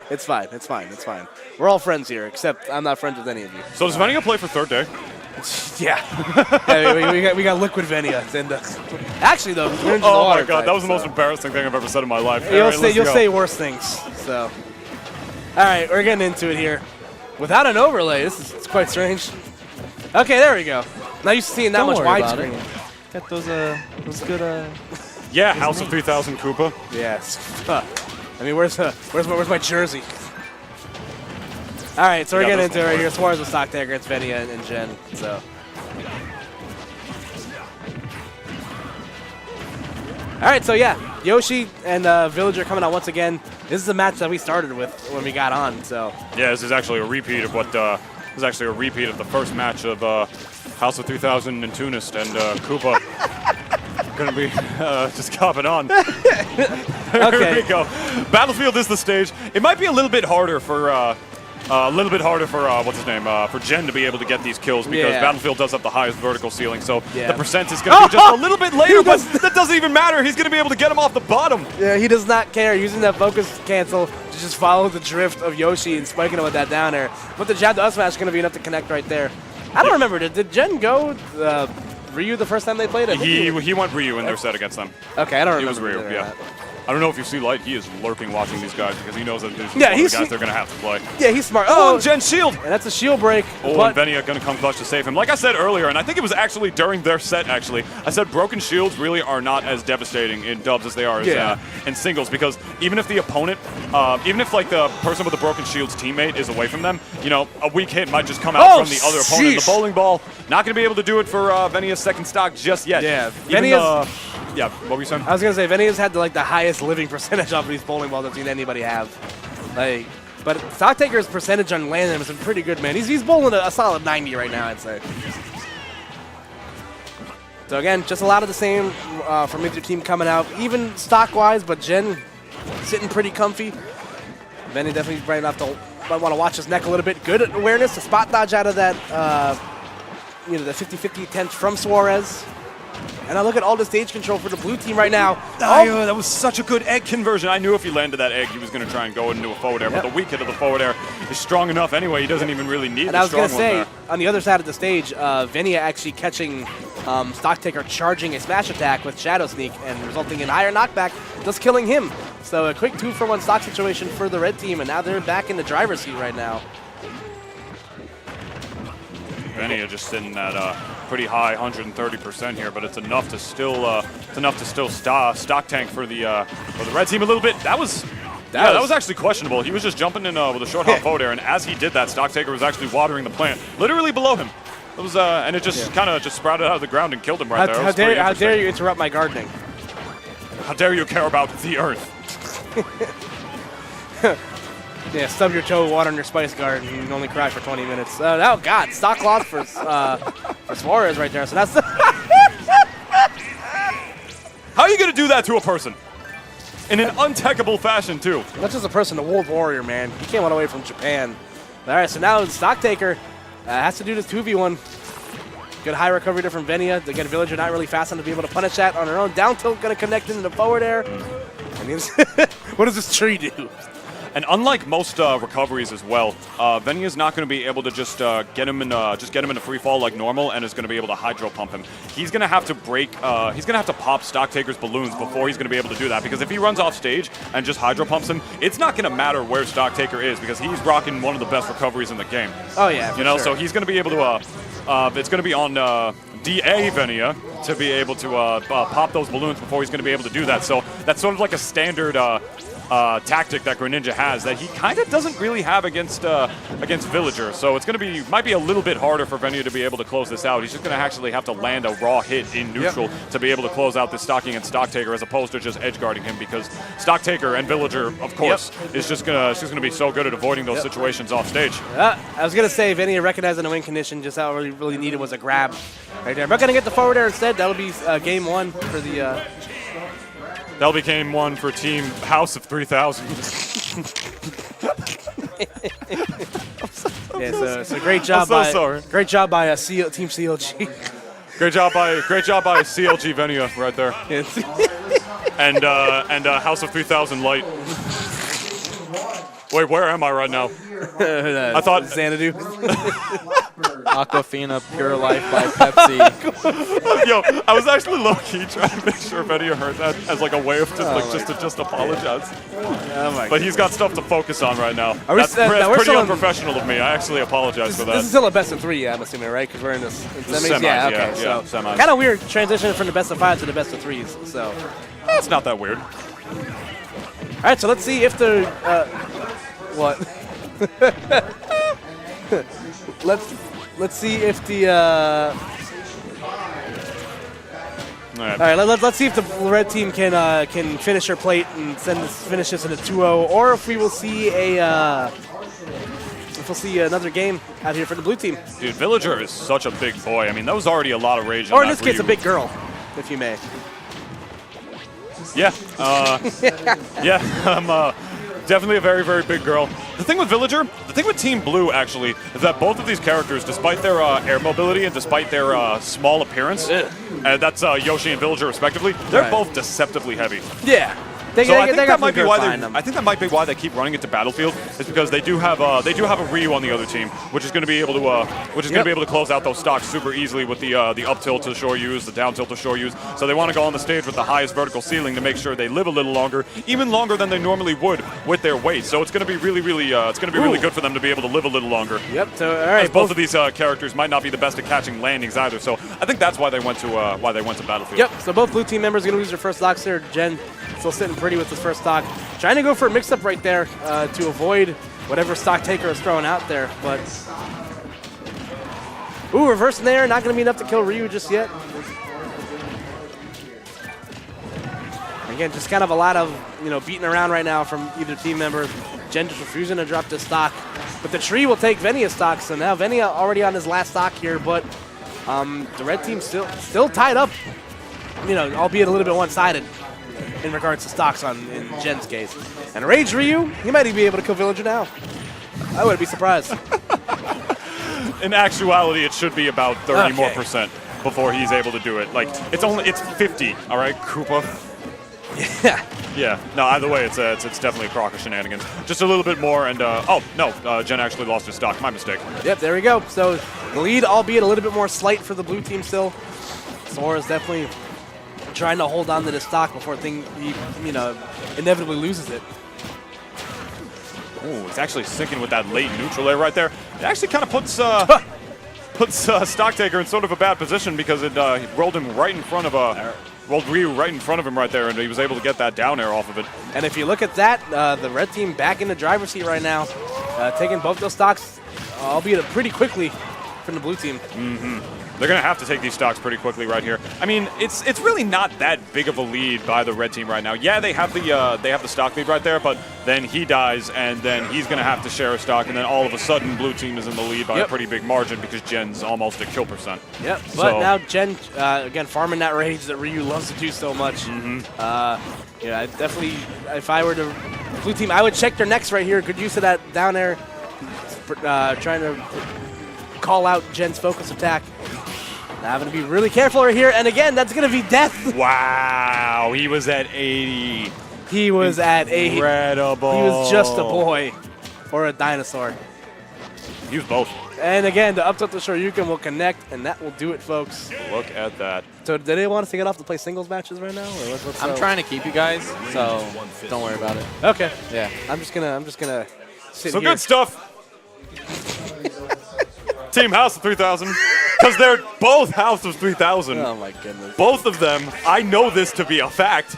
It's fine. It's fine. It's fine. We're all friends here, except I'm not friends with any of you. So does Venia play for third day? Yeah. Yeah, we got liquid Venia. And, actually, though, oh my God, that was the most embarrassing thing I've ever said in my life. You'll say worse things. So, all right, we're getting into it here. Without an overlay, it's quite strange. Okay, there we go. Not used to seeing that much widescreen. Got those good. Yeah, House of 3000 Koopa. Yes. I mean, where's my jersey? All right, so we're getting into it right here. Suarez with Stocktaker, it's Venia and Jen. So. All right, so yeah, Yoshi and Villager coming out once again. This is a match that we started with when we got on. So. Yeah, this is actually a repeat of what. This is actually a repeat of the first match of House of 3000 and Tunist and Koopa. Gonna be just copping on. Okay. Here we go. Battlefield is the stage. It might be a little bit harder for what's his name, for Jen to be able to get these kills because Battlefield does have the highest vertical ceiling, so the percent is going to be just a little bit later, but that doesn't even matter. He's going to be able to get him off the bottom. Yeah, he does not care. Using that focus cancel to just follow the drift of Yoshi and spiking him with that down air. But the jab to up smash is going to be enough to connect right there. I don't remember. Did Jen go Ryu the first time they played? He went Ryu in their set against them. Okay, I don't remember. He was Ryu, yeah. That. I don't know if you see Light. He is lurking watching these guys because he knows that there's he's the guys they're going to have to play. Yeah, he's smart. Oh, and Jen shield. And that's a shield break. Oh, and Venia going to come clutch to save him. Like I said earlier, and I think it was actually during their set, actually, I said broken shields really are not as devastating in dubs as they are in singles because even if the opponent, even if like the person with the broken shield's teammate is away from them, you know, a weak hit might just come out from the other opponent. The bowling ball, not going to be able to do it for Venia's second stock just yet. Yeah, Venia's... Yeah, what were you saying? I was going to say, Venia's had the highest living percentage off of these bowling balls I've seen anybody have. But Stocktaker's percentage on landing has been pretty good, man. He's bowling a solid 90 right now, I'd say. So again, just a lot of the same from either team coming out, even stock-wise, but Jen sitting pretty comfy. Venia definitely bright enough to might want to watch his neck a little bit. Good awareness to spot dodge out of that, the 50-50 attempt from Suarez. And I look at all the stage control for the blue team right now. Oh, that was such a good egg conversion. I knew if he landed that egg, he was going to try and go into a forward air. But the weak hit of the forward air is strong enough anyway. He doesn't even really need the strong one there. And I was going to say, on the other side of the stage, Venia actually catching Stocktaker charging a smash attack with Shadow Sneak and resulting in higher knockback, just killing him. So a quick 2-for-1 stock situation for the red team, and now they're back in the driver's seat right now. Venia just sitting at pretty high, 130% here, but it's enough to still stock tank for the red team a little bit. That was actually questionable. He was just jumping in with a short hop forward air, and as he did that, Stocktaker was actually watering the plant, literally below him. It was and it just kind of just sprouted out of the ground and killed him right there. How dare you interrupt my gardening? How dare you care about the earth? Yeah, stub your toe, water in your spice garden, and you can only cry for 20 minutes. Oh, God, stock loss for Suarez right there. So that's How are you going to do that to a person? In an untechable fashion, too. Not just a person, the World Warrior, man. He came all the way from Japan. All right, so now Stocktaker has to do this 2v1. Good high recovery there from Venia. Again, Villager not really fast enough to be able to punish that on her own. Down tilt going to connect into the forward air. And what does this tree do? And unlike most recoveries as well, Venia's not going to be able to just get him in a free fall like normal, and is going to be able to hydro pump him. He's going to have to break. He's going to have to pop Stocktaker's balloons before he's going to be able to do that. Because if he runs off stage and just hydro pumps him, it's not going to matter where Stocktaker is because he's rocking one of the best recoveries in the game. Oh yeah, you know. Sure. So he's going to be able to. It's going to be on DA Venia to be able to pop those balloons before he's going to be able to do that. So that's sort of like a standard. Tactic that Greninja has that he kind of doesn't really have against Villager. So it's going to might be a little bit harder for Venia to be able to close this out. He's just going to actually have to land a raw hit in neutral to be able to close out this stocking and Stocktaker as opposed to just edge guarding him because Stocktaker and Villager, of course, is just going to be so good at avoiding those situations off stage. I was going to say Venia recognizing the win condition, just how it really needed was a grab right there. But going to get the forward air instead. That'll be game one for the... That'll be game one for Team House of 3000. Yeah, so great job by Team CLG. Great job by CLG Venia right there. and House of 3000 Light. Wait, where am I right now? I thought- Xanadu. Aquafina Pure Life by Pepsi. Yo, I was actually low-key trying to make sure Venia heard that as like a way of just apologize. Oh my But he's got stuff to focus on right now. Are we That's we're pretty still in- unprofessional of me. I actually apologize for This is that. still a best of 3, I'm assuming, right? Because we're in this in semis. Semis, Yeah, yeah, okay. yeah, So semis. kind of weird transition from the best of 5 to the best of 3s. So It's not that weird. all right, so let's see if the what? let's see if the All right. all right. Let's see if the red team can finish their plate and finish this in a 2-0, or if we will see another game out here for the blue team, Dude, Villager is such a big boy. I mean, that was already a lot of rage. or in in this that case, a Ryu. big girl, if you may. Yeah. Yeah. I'm definitely a very, very big girl. The thing with Villager, the thing with Team Blue, actually, is that both of these characters, despite their air mobility and despite their small appearance, and that's Yoshi and Villager respectively, they're Right. both deceptively heavy. Yeah. So I think that might be why find I think that might be why they keep running into Battlefield, is because they do have a Ryu on the other team, which is going to be able to be able to close out those stocks super easily with the up tilt to Shoryus, the down tilt to Shoryus. So they want to go on the stage with the highest vertical ceiling to make sure they live a little longer, even longer than they normally would with their weight. So it's going to be really good for them to be able to live a little longer. Yep. So all right, As both of these characters might not be the best at catching landings either. So I think that's why they went to Battlefield. Yep, so both blue team members are going to lose their first stocks there. Jen still sitting pretty with his first stock. Trying to go for a mix-up right there to avoid whatever Stocktaker is throwing out there. But, ooh, reversing there. Not going to be enough to kill Ryu just yet. Again, just kind of a lot of, beating around right now from either team member. Jen just refusing to drop this stock. But the tree will take Venia's stock. So now Venia already on his last stock here. But the red team still tied up, albeit a little bit one-sided in regards to stocks in Jen's case. And Rage Ryu, he might even be able to kill Villager now. I wouldn't be surprised. In actuality, it should be about 30 more Okay. percent before he's able to do it. Like it's 50. All right, Koopa. Yeah. Yeah. No. Either way, it's definitely a crock of shenanigans. Just a little bit more, and oh no, Jen actually lost his stock. My mistake. Yep, there we go. So the lead, albeit a little bit more slight for the blue team still. Suarez definitely trying to hold on to the stock before he inevitably loses it. Ooh, he's actually sinking with that late neutral air right there. It actually kind of puts Stocktaker in sort of a bad position because it rolled him right in front of rolled Ryu right in front of him right there, and he was able to get that down air off of it. And if you look at that, the red team back in the driver's seat right now, taking both those stocks, albeit pretty quickly from the blue team. They're going to have to take these stocks pretty quickly right here. I mean, it's really not that big of a lead by the red team right now. Yeah, they have the stock lead right there, but then he dies, and then he's going to have to share a stock, and then all of a sudden, blue team is in the lead by a pretty big margin because Jen's almost at kill percent. Yep, but So- now Jen, again, farming that rage that Ryu loves to do so much. I definitely, if I were the blue team, I would check their necks right here. Good use of that down air, trying to call out Jen's focus attack. Having to be really careful right here, and again, that's going to be death. Wow, he was at 80. He was at 8. Incredible. He was just a boy, or a dinosaur. He was both. And again, the up tilt to Shoryuken will connect, and that will do it, folks. Look at that. So, do they want us to get off to play singles matches right now, or what's I'm trying to keep you guys, so don't worry about it. Okay. Yeah. I'm just gonna sit So here. good stuff. Team House of 3000, because they're both House of 3000. Oh my goodness. Both of them, I know this to be a fact.